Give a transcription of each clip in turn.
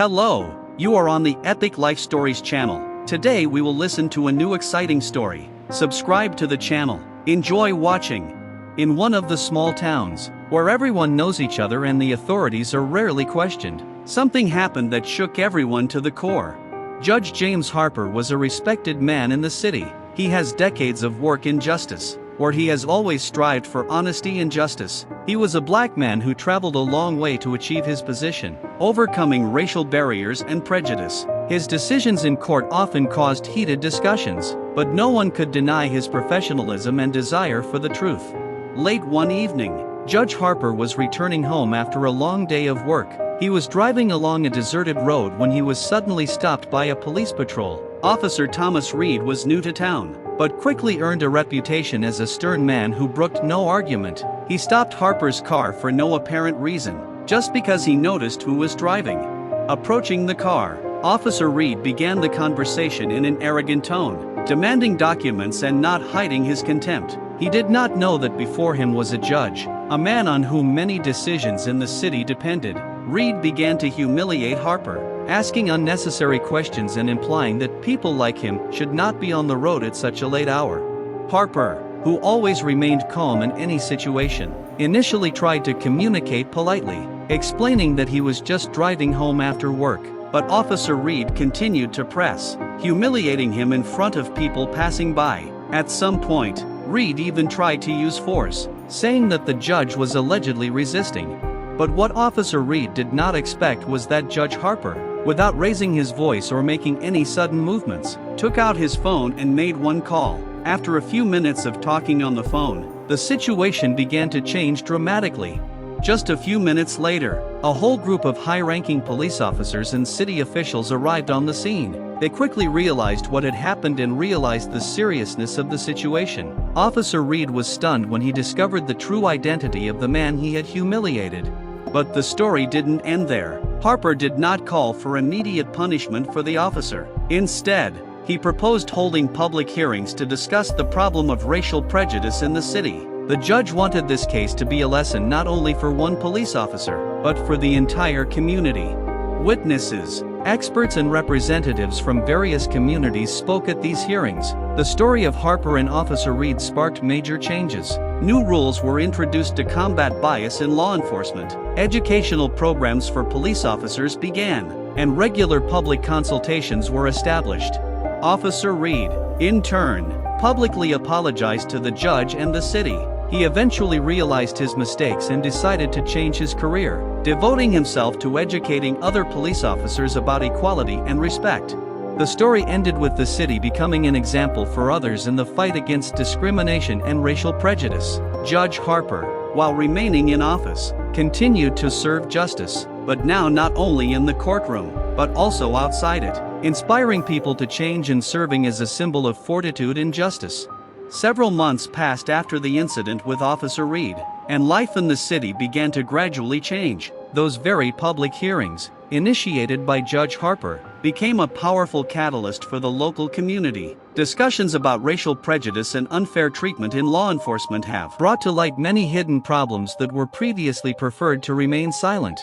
Hello, you are on the Epic Life Stories channel. Today we will listen to a new exciting story. Subscribe to the channel. Enjoy watching. In one of the small towns, where everyone knows each other and the authorities are rarely questioned, something happened that shook everyone to the core. Judge James Harper was a respected man in the city. He has decades of work in justice, where he has always strived for honesty and justice. He was a black man who traveled a long way to achieve his position, overcoming racial barriers and prejudice. His decisions in court often caused heated discussions, but no one could deny his professionalism and desire for the truth. Late one evening, Judge Harper was returning home after a long day of work. He was driving along a deserted road when he was suddenly stopped by a police patrol. Officer Thomas Reed was new to town, but quickly earned a reputation as a stern man who brooked no argument. He stopped Harper's car for no apparent reason, just because he noticed who was driving. Approaching the car, Officer Reed began the conversation in an arrogant tone, demanding documents and not hiding his contempt. He did not know that before him was a judge, a man on whom many decisions in the city depended. Reed began to humiliate Harper, asking unnecessary questions and implying that people like him should not be on the road at such a late hour. Harper, who always remained calm in any situation, initially tried to communicate politely, explaining that he was just driving home after work. But Officer Reed continued to press, humiliating him in front of people passing by. At some point, Reed even tried to use force, saying that the judge was allegedly resisting. But what Officer Reed did not expect was that Judge Harper, without raising his voice or making any sudden movements, took out his phone and made one call. After a few minutes of talking on the phone, the situation began to change dramatically. Just a few minutes later, a whole group of high-ranking police officers and city officials arrived on the scene. They quickly realized what had happened and realized the seriousness of the situation. Officer Reed was stunned when he discovered the true identity of the man he had humiliated. But the story didn't end there. Harper did not call for immediate punishment for the officer. Instead, he proposed holding public hearings to discuss the problem of racial prejudice in the city. The judge wanted this case to be a lesson not only for one police officer, but for the entire community. Witnesses, experts and representatives from various communities spoke at these hearings. The story of Harper and Officer Reed sparked major changes. New rules were introduced to combat bias in law enforcement. Educational programs for police officers began, and regular public consultations were established. Officer Reed, in turn, publicly apologized to the judge and the city. He eventually realized his mistakes and decided to change his career, devoting himself to educating other police officers about equality and respect. The story ended with the city becoming an example for others in the fight against discrimination and racial prejudice. Judge Harper, while remaining in office, continued to serve justice, but now not only in the courtroom, but also outside it, inspiring people to change and serving as a symbol of fortitude and justice. Several months passed after the incident with Officer Reed, and life in the city began to gradually change. Those very public hearings, initiated by Judge Harper, became a powerful catalyst for the local community. Discussions about racial prejudice and unfair treatment in law enforcement have brought to light many hidden problems that were previously preferred to remain silent.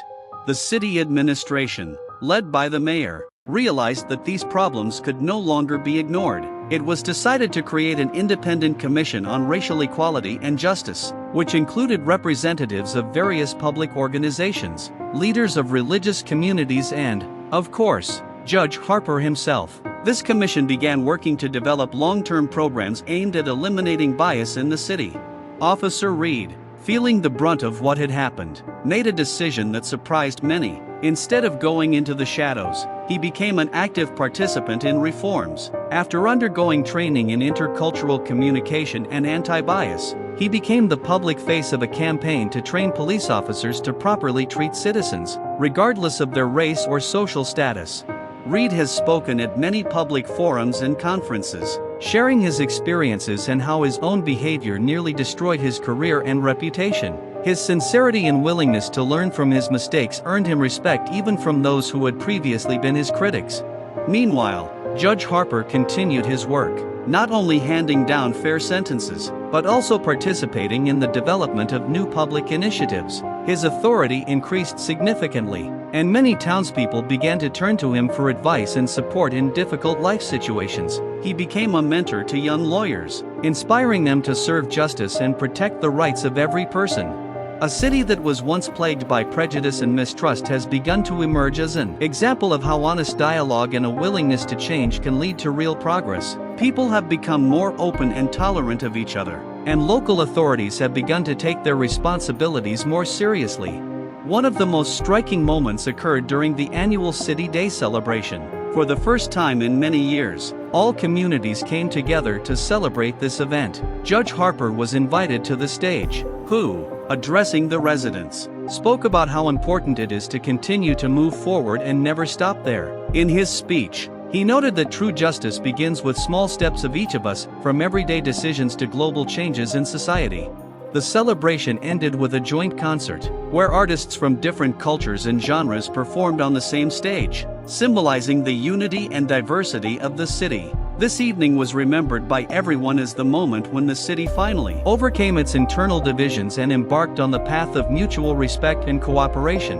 The city administration, led by the mayor, realized that these problems could no longer be ignored. It was decided to create an independent commission on racial equality and justice, which included representatives of various public organizations, leaders of religious communities and, of course, Judge Harper himself. This commission began working to develop long-term programs aimed at eliminating bias in the city. Officer Reed, feeling the brunt of what had happened, made a decision that surprised many. Instead of going into the shadows, he became an active participant in reforms. After undergoing training in intercultural communication and anti-bias, he became the public face of a campaign to train police officers to properly treat citizens, regardless of their race or social status. Reed has spoken at many public forums and conferences, sharing his experiences and how his own behavior nearly destroyed his career and reputation. His sincerity and willingness to learn from his mistakes earned him respect even from those who had previously been his critics. Meanwhile, Judge Harper continued his work, not only handing down fair sentences, but also participating in the development of new public initiatives. his authority increased significantly, and many townspeople began to turn to him for advice and support in difficult life situations. He became a mentor to young lawyers, inspiring them to serve justice and protect the rights of every person. A city that was once plagued by prejudice and mistrust has begun to emerge as an example of how honest dialogue and a willingness to change can lead to real progress. People have become more open and tolerant of each other, and local authorities have begun to take their responsibilities more seriously. One of the most striking moments occurred during the annual City Day celebration. For the first time in many years, all communities came together to celebrate this event. Judge Harper was invited to the stage, who, addressing the residents, spoke about how important it is to continue to move forward and never stop there. In his speech, he noted that true justice begins with small steps of each of us, from everyday decisions to global changes in society. The celebration ended with a joint concert, where artists from different cultures and genres performed on the same stage, symbolizing the unity and diversity of the city. This evening was remembered by everyone as the moment when the city finally overcame its internal divisions and embarked on the path of mutual respect and cooperation.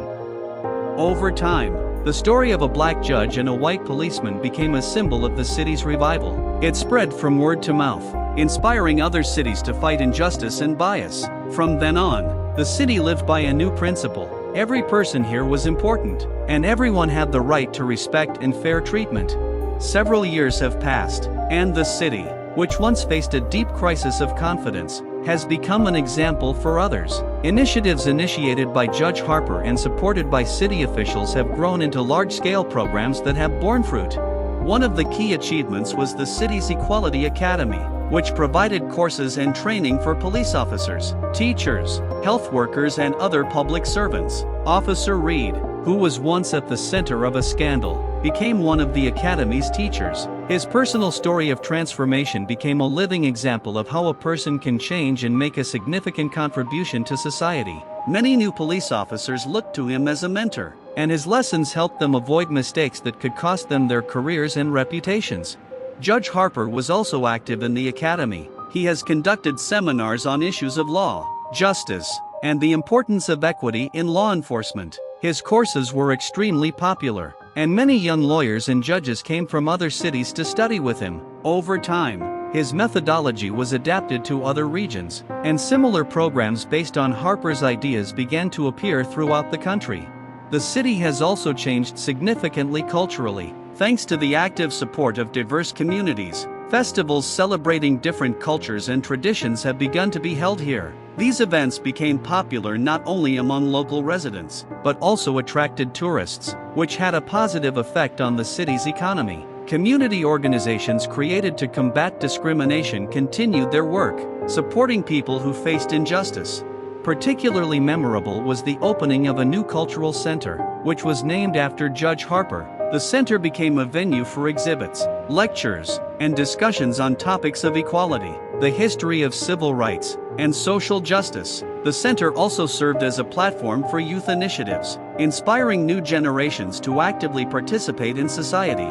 Over time, the story of a black judge and a white policeman became a symbol of the city's revival. It spread from word to mouth, inspiring other cities to fight injustice and bias. From then on, the city lived by a new principle: every person here was important, and everyone had the right to respect and fair treatment. Several years have passed, and the city, which once faced a deep crisis of confidence, has become an example for others. Initiatives initiated by Judge Harper and supported by city officials have grown into large-scale programs that have borne fruit. One of the key achievements was the city's Equality Academy, which provided courses and training for police officers, teachers, health workers, and other public servants. Officer Reed, who was once at the center of a scandal, became one of the Academy's teachers. His personal story of transformation became a living example of how a person can change and make a significant contribution to society. Many new police officers looked to him as a mentor, and his lessons helped them avoid mistakes that could cost them their careers and reputations. Judge Harper was also active in the Academy. He has conducted seminars on issues of law, justice, and the importance of equity in law enforcement. His courses were extremely popular, and many young lawyers and judges came from other cities to study with him. Over time, his methodology was adapted to other regions, and similar programs based on Harper's ideas began to appear throughout the country. The city has also changed significantly culturally, thanks to the active support of diverse communities. Festivals celebrating different cultures and traditions have begun to be held here. These events became popular not only among local residents, but also attracted tourists, which had a positive effect on the city's economy. Community organizations created to combat discrimination continued their work, supporting people who faced injustice. Particularly memorable was the opening of a new cultural center, which was named after Judge Harper. The center became a venue for exhibits, lectures, and discussions on topics of equality, the history of civil rights, and social justice. The center also served as a platform for youth initiatives, inspiring new generations to actively participate in society.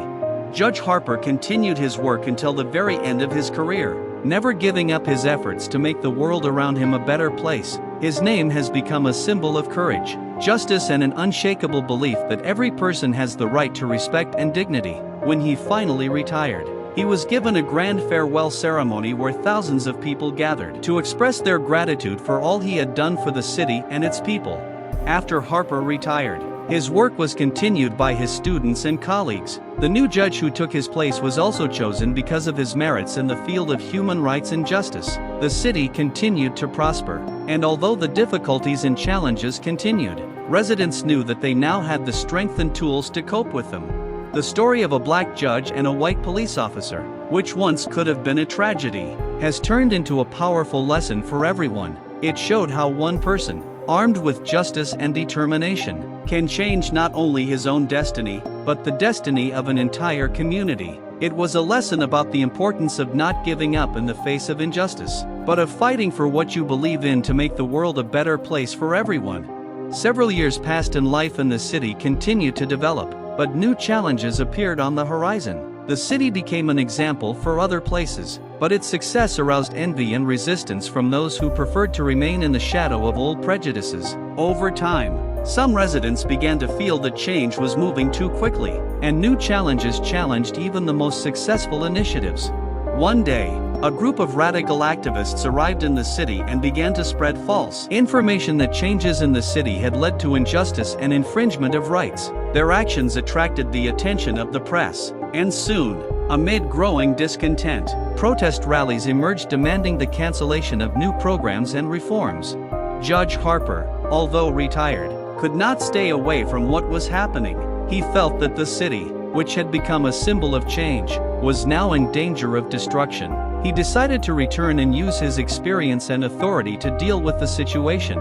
Judge Harper continued his work until the very end of his career, never giving up his efforts to make the world around him a better place. His name has become a symbol of courage, justice, and an unshakable belief that every person has the right to respect and dignity. When he finally retired, he was given a grand farewell ceremony where thousands of people gathered to express their gratitude for all he had done for the city and its people. After Harper retired, his work was continued by his students and colleagues. The new judge who took his place was also chosen because of his merits in the field of human rights and justice. The city continued to prosper, and although the difficulties and challenges continued, residents knew that they now had the strength and tools to cope with them. The story of a black judge and a white police officer, which once could have been a tragedy, has turned into a powerful lesson for everyone. It showed how one person, armed with justice and determination, can change not only his own destiny, but the destiny of an entire community. It was a lesson about the importance of not giving up in the face of injustice, but of fighting for what you believe in to make the world a better place for everyone. Several years passed and life in the city continued to develop, but new challenges appeared on the horizon. The city became an example for other places, but its success aroused envy and resistance from those who preferred to remain in the shadow of old prejudices. Over time, some residents began to feel that change was moving too quickly, and new challenges challenged even the most successful initiatives. One day, a group of radical activists arrived in the city and began to spread false information that changes in the city had led to injustice and infringement of rights. Their actions attracted the attention of the press, and soon, amid growing discontent, protest rallies emerged demanding the cancellation of new programs and reforms. Judge Harper, although retired, could not stay away from what was happening. He felt that the city, which had become a symbol of change, was now in danger of destruction. He decided to return and use his experience and authority to deal with the situation.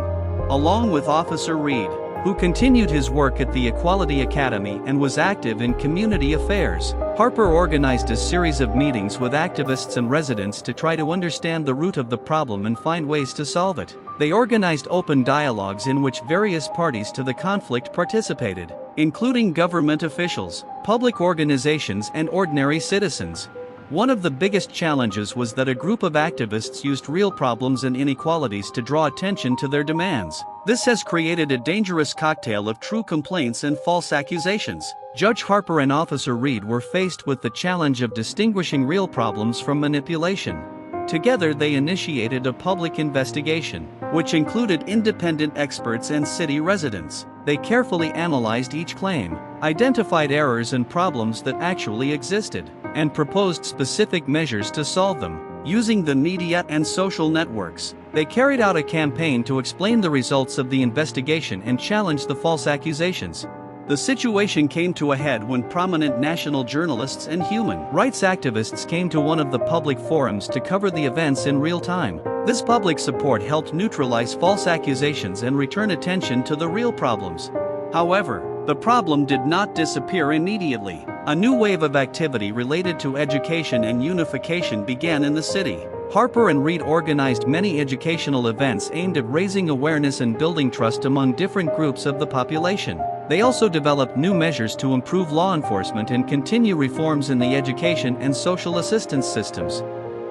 Along with Officer Reed, who continued his work at the Equality Academy and was active in community affairs, Harper organized a series of meetings with activists and residents to try to understand the root of the problem and find ways to solve it. They organized open dialogues in which various parties to the conflict participated, including government officials, public organizations, and ordinary citizens. One of the biggest challenges was that a group of activists used real problems and inequalities to draw attention to their demands. This has created a dangerous cocktail of true complaints and false accusations. Judge Harper and Officer Reed were faced with the challenge of distinguishing real problems from manipulation. Together they initiated a public investigation, which included independent experts and city residents. They carefully analyzed each claim, identified errors and problems that actually existed, and proposed specific measures to solve them. Using the media and social networks, they carried out a campaign to explain the results of the investigation and challenge the false accusations. The situation came to a head when prominent national journalists and human rights activists came to one of the public forums to cover the events in real time. This public support helped neutralize false accusations and return attention to the real problems. However, the problem did not disappear immediately. A new wave of activity related to education and unification began in the city. Harper and Reed organized many educational events aimed at raising awareness and building trust among different groups of the population. They also developed new measures to improve law enforcement and continue reforms in the education and social assistance systems.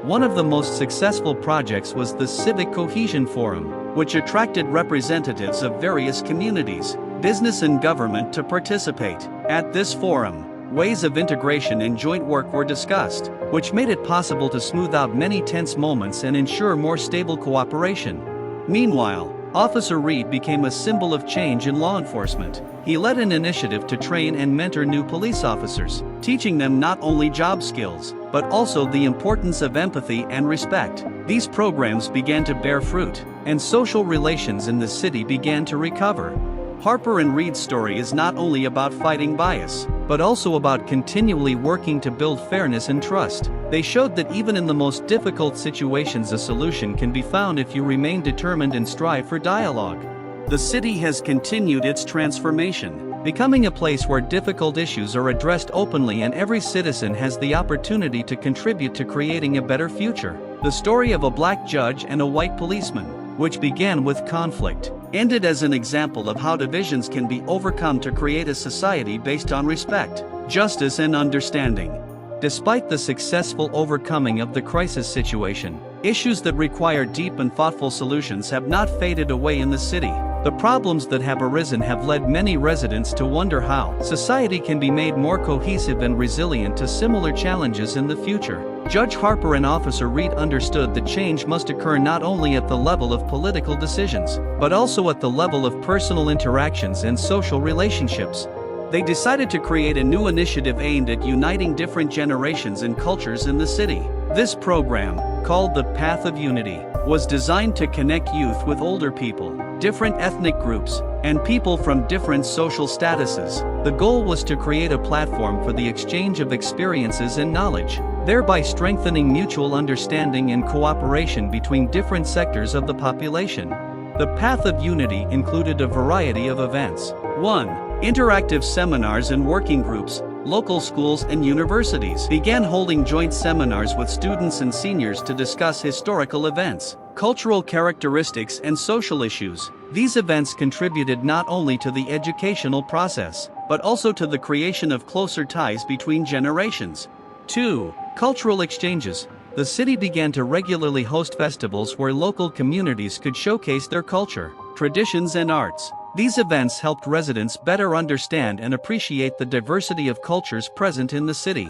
One of the most successful projects was the Civic Cohesion Forum, which attracted representatives of various communities, business and government to participate. At this forum, ways of integration and joint work were discussed, which made it possible to smooth out many tense moments and ensure more stable cooperation. Meanwhile, Officer Reed became a symbol of change in law enforcement. He led an initiative to train and mentor new police officers, teaching them not only job skills, but also the importance of empathy and respect. These programs began to bear fruit, and social relations in the city began to recover. Harper and Reed's story is not only about fighting bias, but also about continually working to build fairness and trust. They showed that even in the most difficult situations a solution can be found if you remain determined and strive for dialogue. The city has continued its transformation, becoming a place where difficult issues are addressed openly and every citizen has the opportunity to contribute to creating a better future. The story of a black judge and a white policeman, which began with conflict, ended as an example of how divisions can be overcome to create a society based on respect, justice, and understanding. Despite the successful overcoming of the crisis situation, issues that require deep and thoughtful solutions have not faded away in the city. The problems that have arisen have led many residents to wonder how society can be made more cohesive and resilient to similar challenges in the future. Judge Harper and Officer Reed understood that change must occur not only at the level of political decisions, but also at the level of personal interactions and social relationships. They decided to create a new initiative aimed at uniting different generations and cultures in the city. This program, called the Path of Unity, was designed to connect youth with older people, different ethnic groups, and people from different social statuses. The goal was to create a platform for the exchange of experiences and knowledge, thereby strengthening mutual understanding and cooperation between different sectors of the population. The Path of Unity included a variety of events. 1. Interactive seminars and working groups. Local schools and universities began holding joint seminars with students and seniors to discuss historical events, cultural characteristics, and social issues. These events contributed not only to the educational process, but also to the creation of closer ties between generations. 2. Cultural exchanges. the city began to regularly host festivals where local communities could showcase their culture, traditions, and arts. These events helped residents better understand and appreciate the diversity of cultures present in the city.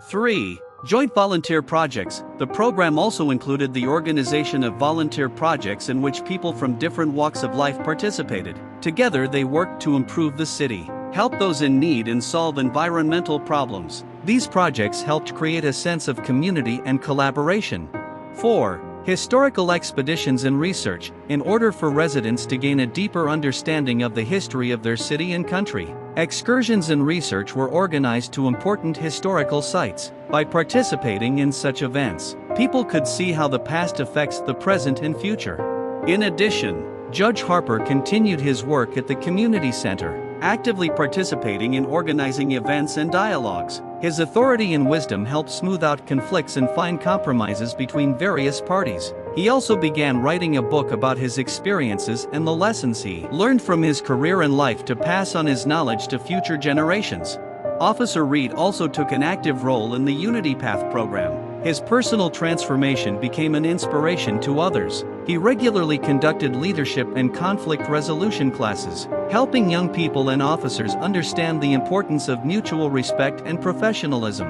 3. Joint volunteer projects. The program also included the organization of volunteer projects in which people from different walks of life participated. Together they worked to improve the city, help those in need, and solve environmental problems. These projects helped create a sense of community and collaboration. 4. Historical expeditions and research. In order for residents to gain a deeper understanding of the history of their city and country, excursions and research were organized to important historical sites. By participating in such events, people could see how the past affects the present and future. In addition, Judge Harper continued his work at the community center, actively participating in organizing events and dialogues. His authority and wisdom helped smooth out conflicts and find compromises between various parties. He also began writing a book about his experiences and the lessons he learned from his career and life to pass on his knowledge to future generations. Officer Reed also took an active role in the Unity Path program. His personal transformation became an inspiration to others. He regularly conducted leadership and conflict resolution classes, helping young people and officers understand the importance of mutual respect and professionalism.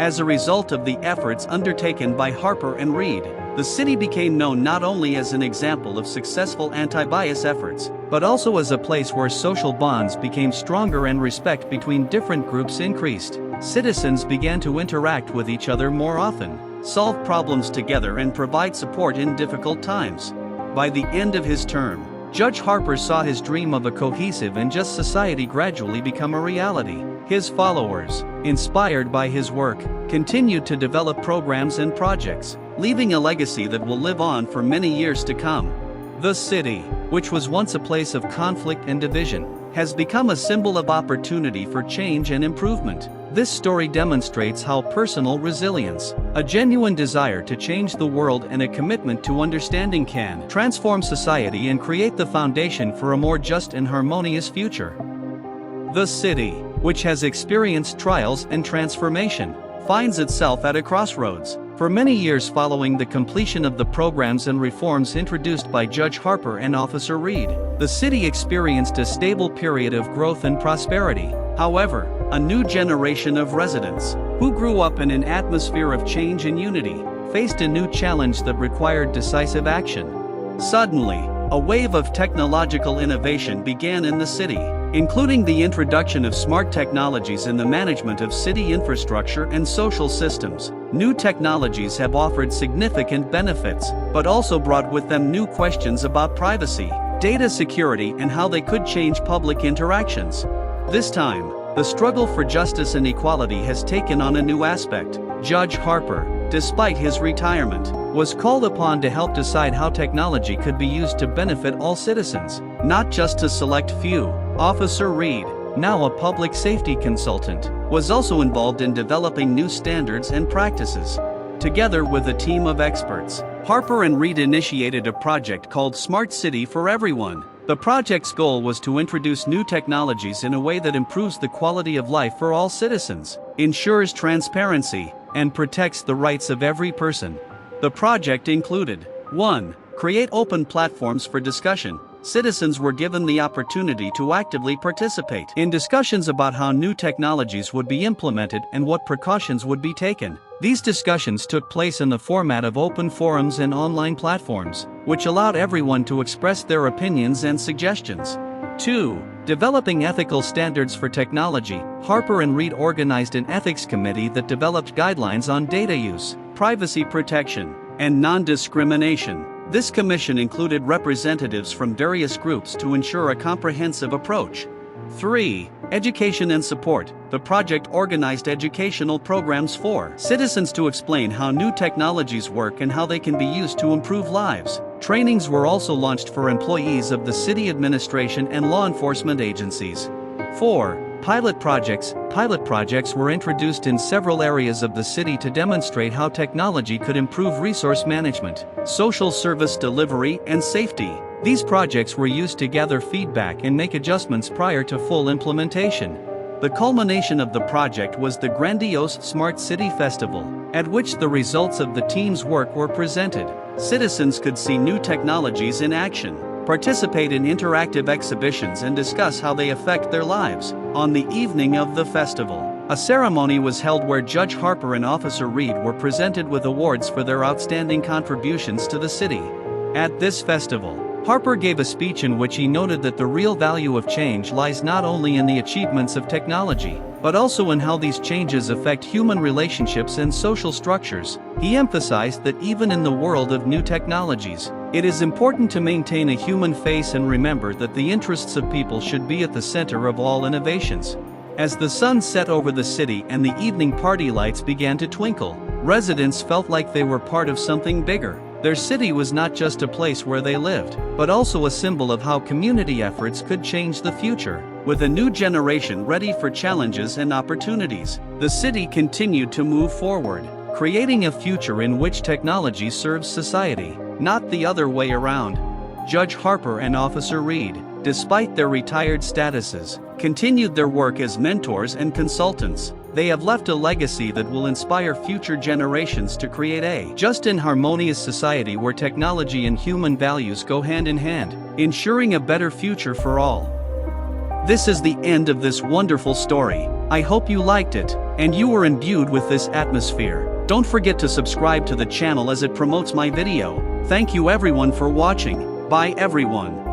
As a result of the efforts undertaken by Harper and Reed, the city became known not only as an example of successful anti-bias efforts, but also as a place where social bonds became stronger and respect between different groups increased. Citizens began to interact with each other more often, solve problems together, and provide support in difficult times. By the end of his term, Judge Harper saw his dream of a cohesive and just society gradually become a reality. His followers, inspired by his work, continued to develop programs and projects, leaving a legacy that will live on for many years to come. The city, which was once a place of conflict and division, has become a symbol of opportunity for change and improvement. This story demonstrates how personal resilience, a genuine desire to change the world, and a commitment to understanding can transform society and create the foundation for a more just and harmonious future. The city, which has experienced trials and transformation, finds itself at a crossroads. For many years following the completion of the programs and reforms introduced by Judge Harper and Officer Reed, the city experienced a stable period of growth and prosperity. However, a new generation of residents, who grew up in an atmosphere of change and unity, faced a new challenge that required decisive action. Suddenly, a wave of technological innovation began in the city, including the introduction of smart technologies in the management of city infrastructure and social systems. New technologies have offered significant benefits, but also brought with them new questions about privacy, data security, and how they could change public interactions. This time, the struggle for justice and equality has taken on a new aspect. Judge Harper, despite his retirement, was called upon to help decide how technology could be used to benefit all citizens, not just to select few. Officer Reed, now a public safety consultant, was also involved in developing new standards and practices. Together with a team of experts, Harper and Reed initiated a project called Smart City for Everyone. The project's goal was to introduce new technologies in a way that improves the quality of life for all citizens, ensures transparency, and protects the rights of every person. The project included: 1. Create open platforms for discussion. Citizens were given the opportunity to actively participate in discussions about how new technologies would be implemented and what precautions would be taken. These discussions took place in the format of open forums and online platforms, which allowed everyone to express their opinions and suggestions. 2. Developing ethical standards for technology. Harper and Reed organized an ethics committee that developed guidelines on data use, privacy protection, and non-discrimination. This commission included representatives from various groups to ensure a comprehensive approach. 3. Education and support. The project organized educational programs for citizens to explain how new technologies work and how they can be used to improve lives. Trainings were also launched for employees of the city administration and law enforcement agencies. 4. Pilot projects. Pilot projects were introduced in several areas of the city to demonstrate how technology could improve resource management, social service delivery, and safety. These projects were used to gather feedback and make adjustments prior to full implementation. The culmination of the project was the grandiose Smart City Festival, at which the results of the team's work were presented. Citizens could see new technologies in action, participate in interactive exhibitions, and discuss how they affect their lives. On the evening of the festival, a ceremony was held where Judge Harper and Officer Reed were presented with awards for their outstanding contributions to the city. At this festival, Harper gave a speech in which he noted that the real value of change lies not only in the achievements of technology, but also in how these changes affect human relationships and social structures. He emphasized that even in the world of new technologies, it is important to maintain a human face and remember that the interests of people should be at the center of all innovations. As the sun set over the city and the evening party lights began to twinkle, residents felt like they were part of something bigger. Their city was not just a place where they lived, but also a symbol of how community efforts could change the future. With a new generation ready for challenges and opportunities, the city continued to move forward, creating a future in which technology serves society, not the other way around. Judge Harper and Officer Reed, despite their retired statuses, continued their work as mentors and consultants. They have left a legacy that will inspire future generations to create a just and harmonious society where technology and human values go hand in hand, ensuring a better future for all. This is the end of this wonderful story. I hope you liked it, and you were imbued with this atmosphere. Don't forget to subscribe to the channel as it promotes my video. Thank you everyone for watching. Bye everyone.